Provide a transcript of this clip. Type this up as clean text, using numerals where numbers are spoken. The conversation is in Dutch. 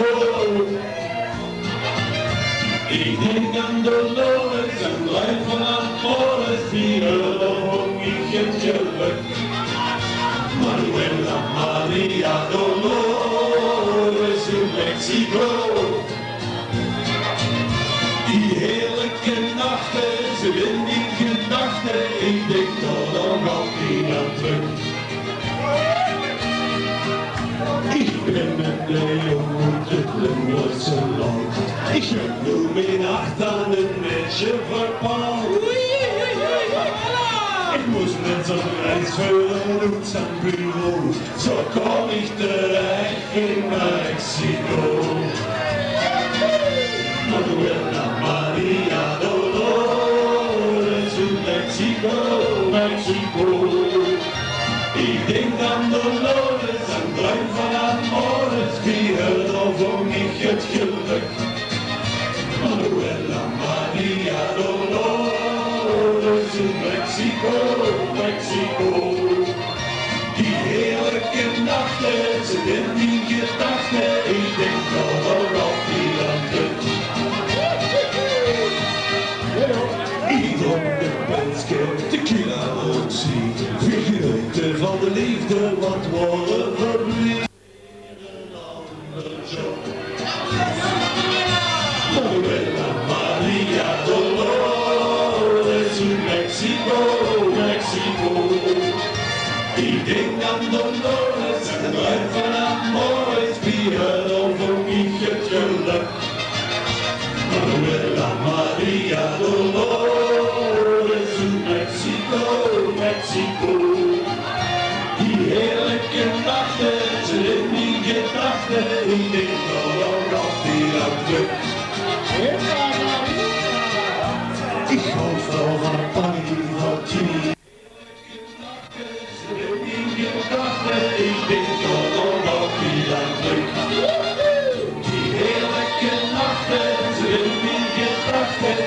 Ik denk aan Dolores en blijf vanaf alles vieren, dan ik het geluk. Manuela Maria Dolores in Mexico. Die heerlijke nachten, ze in die gedachten, ik denk er nog altijd aan terug. Ik ben met de jongen, het wordt zo lang. Ik heb nu mijn hart aan een mensje verpand. Ik moest met zo'n reis voor uit zijn bureau, zo kom ik terecht in Mexico. Manuela Maria Dolores in Mexico, Mexico. Ik denk aan Dolores en droom van amores, vier over mij het geluk. Manuela Maria Dolores in Mexico, Mexico. Die heerlijke nachten, ze in die gedachten, ik denk dat er al veel aan terug. Ieder de penske, tequila ook zie, vergeten van de liefde, wat worden verblind. Manuela Maria Dolores in Mexico, Mexico. Ik denk aan Dolores en blijf van amores, vier over mij het geluk. Manuela Maria Dolores in Mexico, Mexico. Die heerlijke nachten, ze in die gedachten, ik denk nog altijd aan terug. Ik hou vooral van een party van Ginny. Ik denk dat nog altijd aan terug. Die heerlijke nachten, ze in die gedachten.